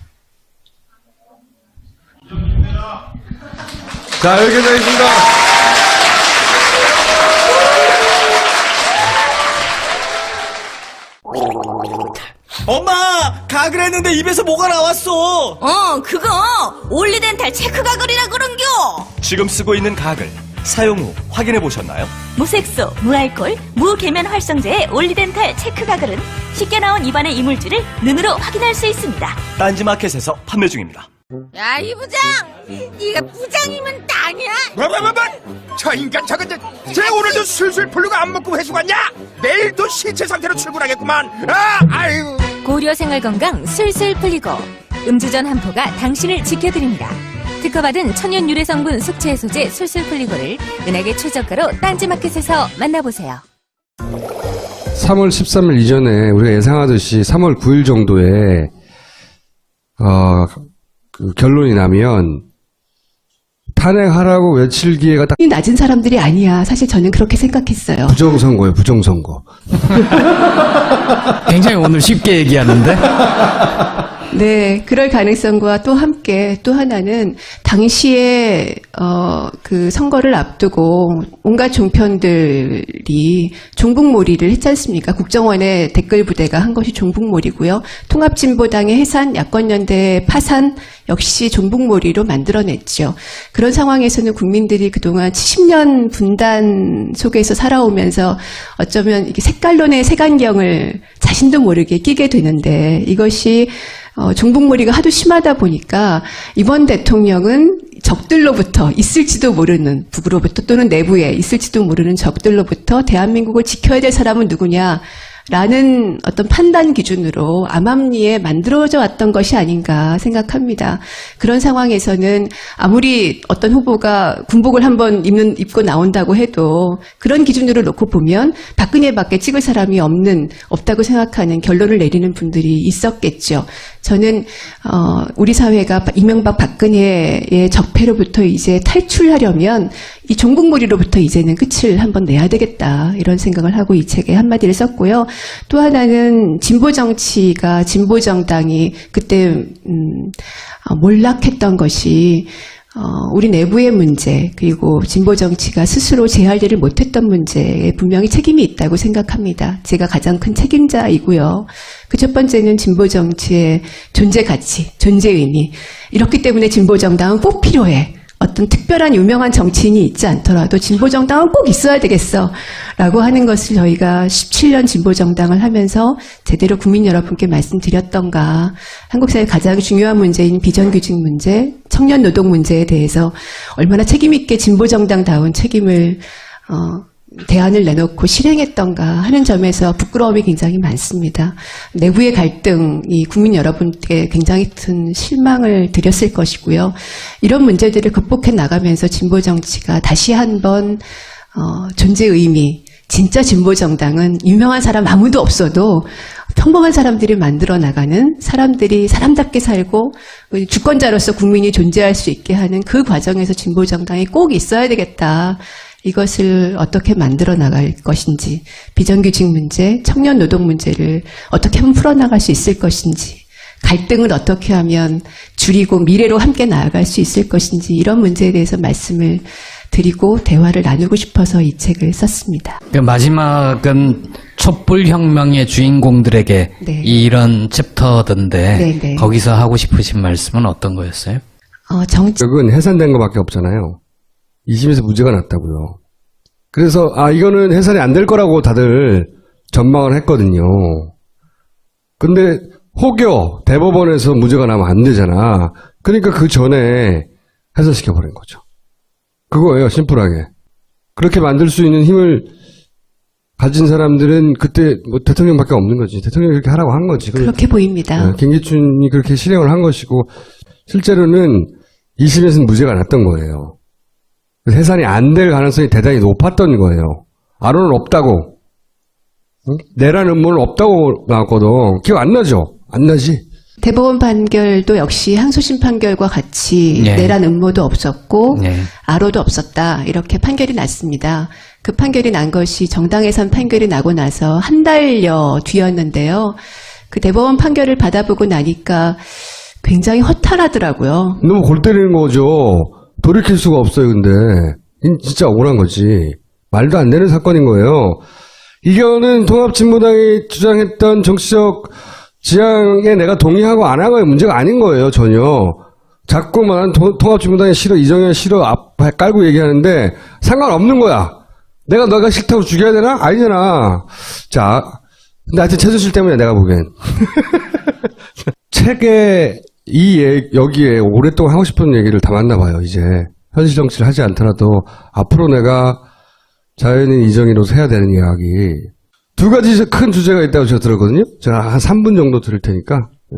A: 자, 여기까지 하겠습니다.
D: 엄마, 가글 했는데 입에서 뭐가 나왔어.
E: 그거 올리덴탈 체크 가글이라 그런겨.
D: 지금 쓰고 있는 가글 사용 후 확인해 보셨나요?
E: 무색소, 무알콜, 무계면 활성제의 올리덴탈 체크 가글은 쉽게 나온 입안의 이물질을 눈으로 확인할 수 있습니다.
D: 딴지마켓에서 판매 중입니다.
E: 야, 이 부장! 네가 부장이면 땅이야?
F: 저 인간 저건 쟤 오늘도 술술 풀리고 안 먹고 회수 갔냐? 내일도 신체 상태로 출근하겠구만. 아유.
E: 고려생활건강 술술 풀리고 음주전 한포가 당신을 지켜드립니다. 특허받은 천연 유래 성분 숙취 해소제 술술 풀리고를 은하계 최저가로 딴지마켓에서 만나보세요.
A: 3월 13일 이전에 우리가 예상하듯이 3월 9일 정도에 그 결론이 나면 탄핵하라고 외칠 기회가 딱
B: 낮은 사람들이 아니야. 사실 저는 그렇게 생각했어요.
A: 부정선거예요. 부정선거.
C: 굉장히 오늘 쉽게 얘기하는데.
B: 네, 그럴 가능성과 또 함께 또 하나는 당시에 그 선거를 앞두고 온갖 종편들이 종북몰이를 했지 않습니까? 국정원의 댓글 부대가 한 것이 종북몰이고요. 통합진보당의 해산, 야권연대 파산 역시 종북몰이로 만들어냈죠. 그런 상황에서는 국민들이 그동안 70년 분단 속에서 살아오면서 어쩌면 이게 색깔론의 색안경을 자신도 모르게 끼게 되는데 이것이 종북몰이가 하도 심하다 보니까 이번 대통령은 적들로부터 있을지도 모르는 북으로부터 또는 내부에 있을지도 모르는 적들로부터 대한민국을 지켜야 될 사람은 누구냐 라는 어떤 판단 기준으로 암암리에 만들어져 왔던 것이 아닌가 생각합니다. 그런 상황에서는 아무리 어떤 후보가 군복을 한번 입고 나온다고 해도 그런 기준으로 놓고 보면 박근혜밖에 찍을 사람이 없다고 생각하는 결론을 내리는 분들이 있었겠죠. 저는 우리 사회가 이명박 박근혜의 적폐로부터 이제 탈출하려면 이 종북몰이로부터 이제는 끝을 한번 내야 되겠다 이런 생각을 하고 이 책에 한마디를 썼고요. 또 하나는 진보정치가 진보정당이 그때 몰락했던 것이 우리 내부의 문제 그리고 진보정치가 스스로 재활대를 못했던 문제에 분명히 책임이 있다고 생각합니다. 제가 가장 큰 책임자이고요. 그 첫 번째는 진보정치의 존재 가치, 존재 의미. 이렇기 때문에 진보정당은 꼭 필요해. 어떤 특별한 유명한 정치인이 있지 않더라도 진보정당은 꼭 있어야 되겠어 라고 하는 것을 저희가 17년 진보정당을 하면서 제대로 국민 여러분께 말씀드렸던가 한국 사회 가장 중요한 문제인 비정규직 문제, 청년 노동 문제에 대해서 얼마나 책임 있게 진보정당다운 책임을 대안을 내놓고 실행했던가 하는 점에서 부끄러움이 굉장히 많습니다. 내부의 갈등이 국민 여러분께 굉장히 큰 실망을 드렸을 것이고요. 이런 문제들을 극복해 나가면서 진보정치가 다시 한번 존재 의미, 진짜 진보정당은 유명한 사람 아무도 없어도 평범한 사람들이 만들어 나가는 사람들이 사람답게 살고 주권자로서 국민이 존재할 수 있게 하는 그 과정에서 진보정당이 꼭 있어야 되겠다. 이것을 어떻게 만들어 나갈 것인지, 비정규직 문제, 청년 노동 문제를 어떻게 하면 풀어나갈 수 있을 것인지, 갈등을 어떻게 하면 줄이고 미래로 함께 나아갈 수 있을 것인지 이런 문제에 대해서 말씀을 드리고 대화를 나누고 싶어서 이 책을 썼습니다.
C: 그 마지막은 촛불혁명의 주인공들에게
B: 네.
C: 이런 챕터던데
B: 네, 네.
C: 거기서 하고 싶으신 말씀은 어떤 거였어요?
A: 적은 해산된 것밖에 없잖아요. 2심에서 무죄가 났다고요. 그래서 이거는 해산이 안 될 거라고 다들 전망을 했거든요. 근데 혹여 대법원에서 무죄가 나면 안 되잖아. 그러니까 그 전에 해산시켜버린 거죠. 그거예요, 심플하게. 그렇게 만들 수 있는 힘을 가진 사람들은 그때 뭐 대통령밖에 없는 거지. 대통령이 그렇게 하라고 한 거지.
B: 그렇게 보입니다.
A: 김기춘이 그렇게 실행을 한 것이고 실제로는 2심에서는 무죄가 났던 거예요. 해산이 안 될 가능성이 대단히 높았던 거예요. 아론은 없다고. 응? 내란 음모는 없다고 나왔거든. 기억 안 나죠? 안 나지?
B: 대법원 판결도 역시 항소심 판결과 같이
C: 네.
B: 내란 음모도 없었고
C: 네.
B: 아로도 없었다. 이렇게 판결이 났습니다. 그 판결이 난 것이 정당해산 판결이 나고 나서 한 달여 뒤였는데요. 그 대법원 판결을 받아보고 나니까 굉장히 허탈하더라고요.
A: 너무 골 때리는 거죠. 돌이킬 수가 없어요, 근데. 진짜 억울한 거지. 말도 안 되는 사건인 거예요. 이거는 통합진보당이 주장했던 정치적 지향에 내가 동의하고 안 하고의 문제가 아닌 거예요, 전혀. 자꾸만 통합진보당이 싫어, 이정현 싫어, 앞에 깔고 얘기하는데 상관없는 거야. 너가 싫다고 죽여야 되나? 아니잖아. 자, 근데 하여튼 최순실 때문에 내가 보기엔. 책에 여기에 오랫동안 하고 싶은 얘기를 담았나 봐요, 이제. 현실 정치를 하지 않더라도 앞으로 내가 자연인 이정희로서 해야 되는 이야기. 두 가지 큰 주제가 있다고 제가 들었거든요. 제가 한 3분 정도 들을 테니까. 네.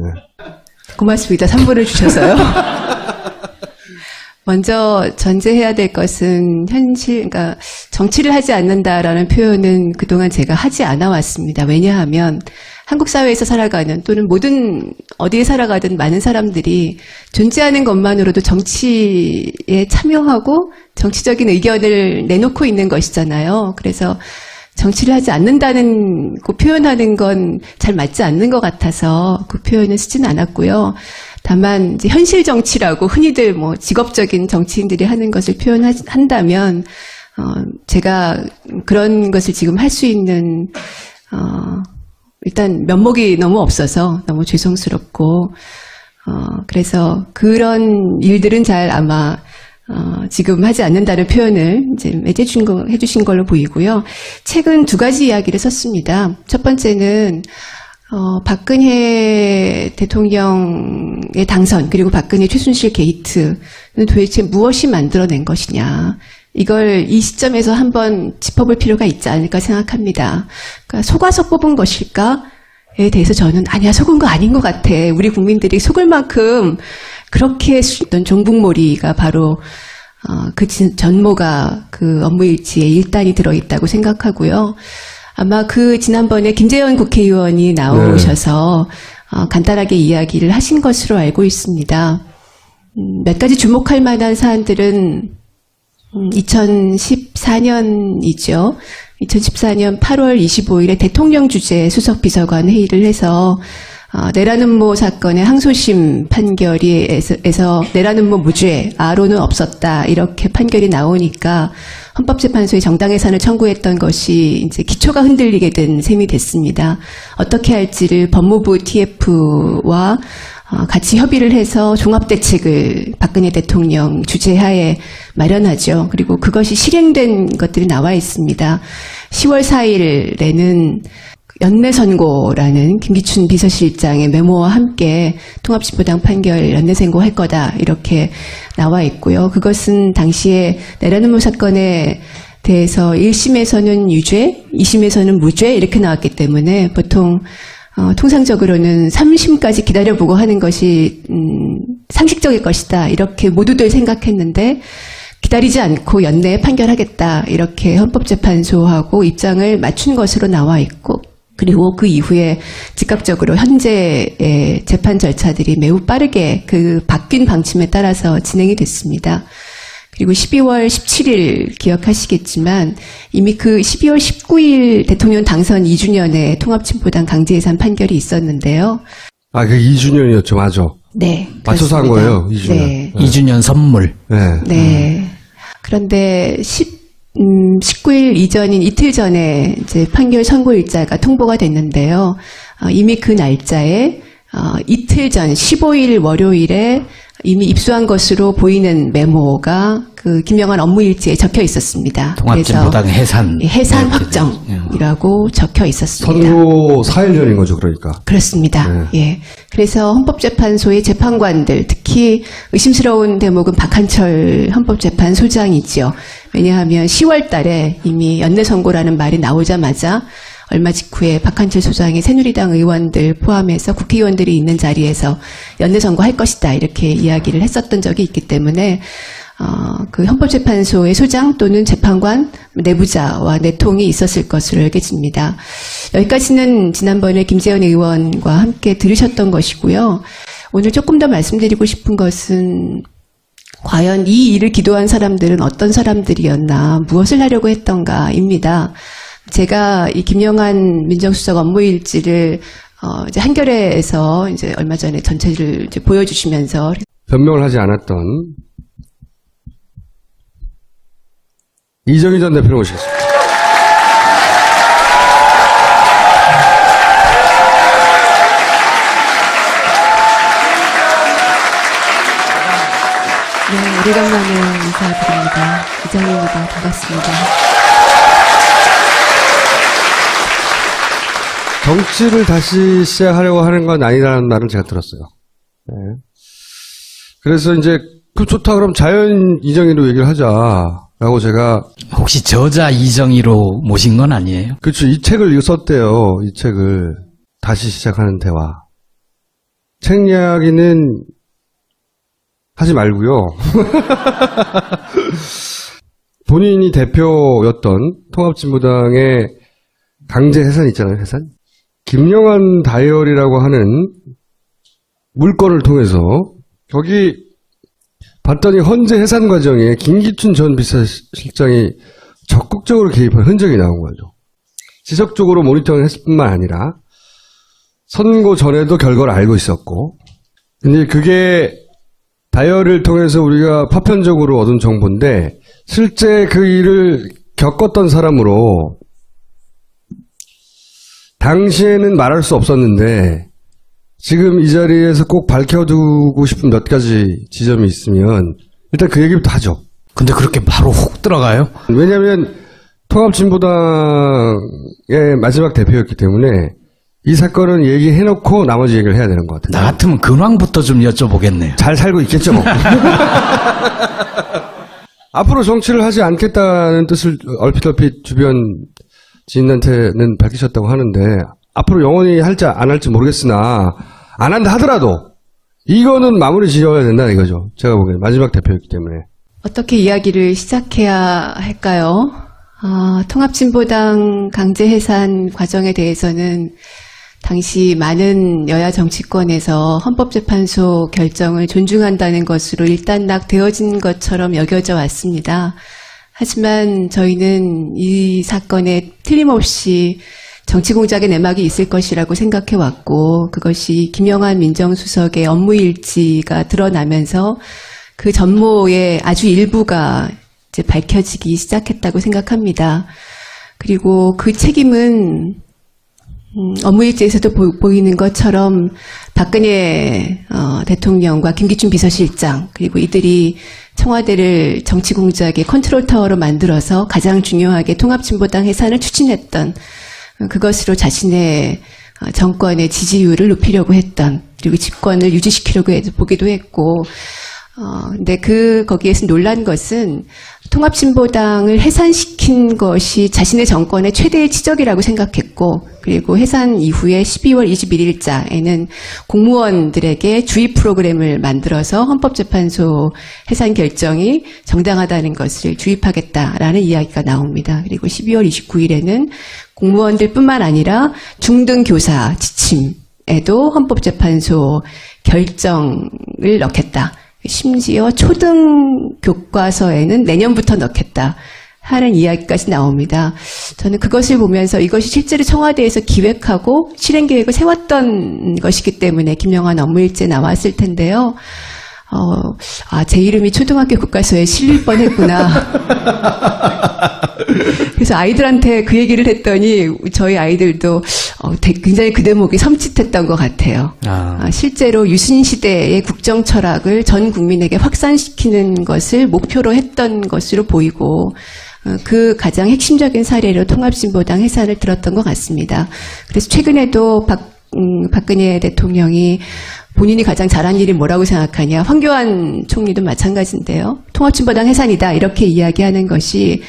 B: 고맙습니다. 3분을 주셔서요. 먼저 전제해야 될 것은 그러니까 정치를 하지 않는다라는 표현은 그동안 제가 하지 않아 왔습니다. 왜냐하면 한국 사회에서 살아가는 또는 모든 어디에 살아가든 많은 사람들이 존재하는 것만으로도 정치에 참여하고 정치적인 의견을 내놓고 있는 것이잖아요. 그래서 정치를 하지 않는다는 그 표현하는 건 잘 맞지 않는 것 같아서 그 표현을 쓰지는 않았고요. 다만 이제 현실 정치라고 흔히들 뭐 직업적인 정치인들이 하는 것을 표현한다면 제가 그런 것을 지금 할 수 있는 일단 면목이 너무 없어서 너무 죄송스럽고 그래서 그런 일들은 잘 아마 지금 하지 않는다는 표현을 이제 해주신 걸로 보이고요. 책은 두 가지 이야기를 썼습니다. 첫 번째는 박근혜 대통령의 당선 그리고 박근혜 최순실 게이트는 도대체 무엇이 만들어낸 것이냐. 이걸 이 시점에서 한번 짚어볼 필요가 있지 않을까 생각합니다. 그러니까 속아서 뽑은 것일까에 대해서 저는 아니야, 속은 거 아닌 것 같아. 우리 국민들이 속을 만큼 그렇게 했던 종북몰이가 바로 그 전모가 그 업무일지에 일단이 들어있다고 생각하고요. 아마 그 지난번에 김재현 국회의원이 나오셔서 간단하게 이야기를 하신 것으로 알고 있습니다. 몇 가지 주목할 만한 사안들은 2014년이죠. 2014년 8월 25일에 대통령 주재 수석비서관 회의를 해서 내란음모 사건의 항소심 판결에서 내란음모 무죄, 아로는 없었다 이렇게 판결이 나오니까 헌법재판소에 정당 해산을 청구했던 것이 이제 기초가 흔들리게 된 셈이 됐습니다. 어떻게 할지를 법무부 TF와 같이 협의를 해서 종합대책을 박근혜 대통령 주재하에 마련하죠. 그리고 그것이 실행된 것들이 나와 있습니다. 10월 4일에는 연내선고라는 김기춘 비서실장의 메모와 함께 통합진보당 판결 연내선고할 거다 이렇게 나와 있고요. 그것은 당시에 내란음모 사건에 대해서 1심에서는 유죄, 2심에서는 무죄 이렇게 나왔기 때문에 보통 통상적으로는 3심까지 기다려보고 하는 것이 상식적일 것이다 이렇게 모두들 생각했는데 기다리지 않고 연내에 판결하겠다 이렇게 헌법재판소하고 입장을 맞춘 것으로 나와 있고 그리고 그 이후에 즉각적으로 현재의 재판 절차들이 매우 빠르게 그 바뀐 방침에 따라서 진행이 됐습니다. 그리고 12월 17일 기억하시겠지만 이미 그 12월 19일 대통령 당선 2주년에 통합진보당 강제해산 판결이 있었는데요.
A: 아, 그게 2주년이었죠, 맞아.
B: 네.
A: 맞춰서 한
B: 그렇습니다.
A: 거예요, 2주년.
B: 네.
C: 2주년 선물.
A: 네.
B: 네. 그런데 19일 이전인 이틀 전에 이제 판결 선고일자가 통보가 됐는데요. 이미 그 날짜에 이틀 전 15일 월요일에 이미 입수한 것으로 보이는 메모가 그 김영환 업무일지에 적혀 있었습니다.
C: 통합진보당 해산.
B: 해산 확정이라고 적혀 있었습니다.
A: 선고 4일 전인 거죠, 그러니까.
B: 그렇습니다. 예. 그래서 헌법재판소의 재판관들, 특히 의심스러운 대목은 박한철 헌법재판소장이지요. 왜냐하면 10월 달에 이미 연내선고라는 말이 나오자마자 얼마 직후에 박한철 소장이 새누리당 의원들 포함해서 국회의원들이 있는 자리에서 연내선고할 것이다 이렇게 이야기를 했었던 적이 있기 때문에 그 헌법재판소의 소장 또는 재판관 내부자와 내통이 있었을 것으로 여겨집니다. 여기까지는 지난번에 김재현 의원과 함께 들으셨던 것이고요. 오늘 조금 더 말씀드리고 싶은 것은 과연 이 일을 기도한 사람들은 어떤 사람들이었나, 무엇을 하려고 했던가입니다. 제가 이 김영환 민정수석 업무일지를 이제 한겨레에서 이제 얼마 전에 전체를 이제 보여주시면서
A: 변명을 하지 않았던 이정희 전 대표를 모시겠습니다.
B: 네, 오래간만에 인사드립니다. 이정희입니다. 반갑습니다.
A: 정치를 다시 시작하려고 하는 건 아니라는 말을 제가 들었어요. 네. 그래서 이제 그 좋다 그럼 자연 이정희로 얘기를 하자라고 제가
C: 혹시 저자 이정희로 모신 건 아니에요?
A: 그렇죠. 이 책을 이거 썼대요. 이 책을 다시 시작하는 대화. 책 이야기는 하지 말고요. 본인이 대표였던 통합진보당의 강제 해산 있잖아요. 해산. 김영환 다이어리라고 하는 물건을 통해서 거기 봤더니 헌재 해산 과정에 김기춘 전 비서실장이 적극적으로 개입한 흔적이 나온 거죠. 지속적으로 모니터링했을 뿐만 아니라 선고 전에도 결과를 알고 있었고, 근데 그게 다이어리를 통해서 우리가 파편적으로 얻은 정보인데 실제 그 일을 겪었던 사람으로 당시에는 말할 수 없었는데 지금 이 자리에서 꼭 밝혀두고 싶은 몇 가지 지점이 있으면 일단 그 얘기부터 하죠.
C: 근데 그렇게 바로 훅 들어가요?
A: 왜냐하면 통합진보당의 마지막 대표였기 때문에 이 사건은 얘기해놓고 나머지 얘기를 해야 되는 것 같아요.
C: 나 같으면 근황부터 좀 여쭤보겠네요.
A: 잘 살고 있겠죠, 뭐. 앞으로 정치를 하지 않겠다는 뜻을 얼핏 주변 지인한테는 밝히셨다고 하는데 앞으로 영원히 할지 안 할지 모르겠으나 안 한다 하더라도 이거는 마무리 지어야 된다 이거죠. 제가 보기엔 마지막 대표였기 때문에.
B: 어떻게 이야기를 시작해야 할까요? 통합진보당 강제 해산 과정에 대해서는 당시 많은 여야 정치권에서 헌법재판소 결정을 존중한다는 것으로 일단락되어진 것처럼 여겨져 왔습니다. 하지만 저희는 이 사건에 틀림없이 정치공작의 내막이 있을 것이라고 생각해 왔고, 그것이 김영환 민정수석의 업무일지가 드러나면서 그 전모의 아주 일부가 이제 밝혀지기 시작했다고 생각합니다. 그리고 그 책임은 업무일지에서도 보이는 것처럼 박근혜 대통령과 김기춘 비서실장, 그리고 이들이 청와대를 정치공작의 컨트롤타워로 만들어서 가장 중요하게 통합진보당 해산을 추진했던, 그것으로 자신의 정권의 지지율을 높이려고 했던, 그리고 집권을 유지시키려고 보기도 했고, 근데 거기에서 놀란 것은 통합진보당을 해산시킨 것이 자신의 정권의 최대의 치적이라고 생각했고, 그리고 해산 이후에 12월 21일자에는 공무원들에게 주의 프로그램을 만들어서 헌법재판소 해산 결정이 정당하다는 것을 주입하겠다라는 이야기가 나옵니다. 그리고 12월 29일에는 공무원들뿐만 아니라 중등교사 지침에도 헌법재판소 결정을 넣겠다. 심지어 초등 교과서에는 내년부터 넣겠다 하는 이야기까지 나옵니다. 저는 그것을 보면서 이것이 실제로 청와대에서 기획하고 실행 계획을 세웠던 것이기 때문에 김영환 업무일지에 나왔을 텐데요. 제 이름이 초등학교 교과서에 실릴 뻔했구나. 그래서 아이들한테 그 얘기를 했더니 저희 아이들도 굉장히 그 대목이 섬찟했던 것 같아요. 실제로 유신 시대의 국정 철학을 전 국민에게 확산시키는 것을 목표로 했던 것으로 보이고, 그 가장 핵심적인 사례로 통합진보당 해산을 들었던 것 같습니다. 그래서 최근에도 박근혜 대통령이 본인이 가장 잘한 일이 뭐라고 생각하냐, 황교안 총리도 마찬가지인데요. 통합진보당 해산이다 이렇게 이야기하는 것이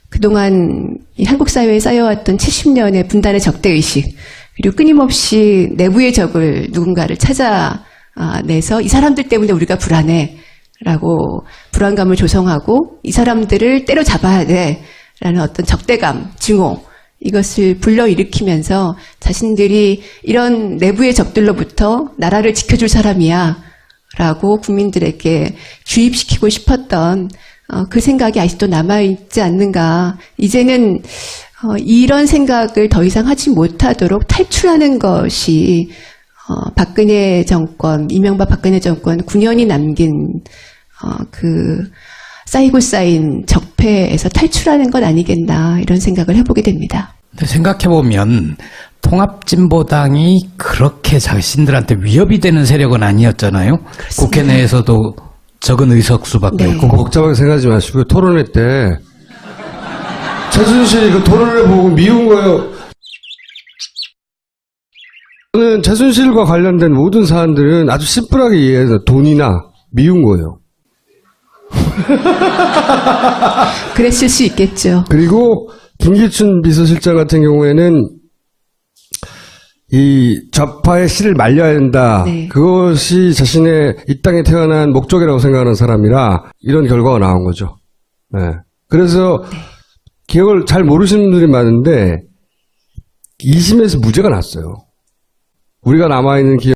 B: 그동안 이 한국 사회에 쌓여왔던 70년의 분단의 적대의식, 그리고 끊임없이 내부의 적을 누군가를 찾아내서 이 사람들 때문에 우리가 불안해라고 불안감을 조성하고 이 사람들을 때려잡아야 돼라는 어떤 적대감, 증오, 이것을 불러일으키면서 자신들이 이런 내부의 적들로부터 나라를 지켜줄 사람이야 라고 국민들에게 주입시키고 싶었던 그 생각이 아직도 남아있지 않는가. 이제는 이런 생각을 더 이상 하지 못하도록 탈출하는 것이 박근혜 정권, 이명박 박근혜 정권 9년이 남긴 그 쌓이고 쌓인 적폐에서 탈출하는 것 아니겠나 이런 생각을 해보게 됩니다.
C: 근데 생각해보면 통합진보당이 그렇게 자신들한테 위협이 되는 세력은 아니었잖아요.
B: 그렇습니다.
C: 국회 내에서도 적은 의석수밖에
B: 네.
C: 없고.
A: 복잡하게 생각하지 마시고 토론회 때 최순실이 그 토론회 보고 미운 거예요. 저는 최순실과 관련된 모든 사안들은 아주 심플하게 이해해서 돈이나 미운 거예요.
B: 그랬을 수 있겠죠.
A: 그리고 김기춘 비서실장 같은 경우에는 이 좌파의 씨를 말려야 된다.
B: 네.
A: 그것이 자신의 이 땅에 태어난 목적이라고 생각하는 사람이라 이런 결과가 나온 거죠. 네. 그래서 기억을 잘 모르시는 분들이 많은데 2심에서 무죄가 났어요. 우리가 남아있는 기억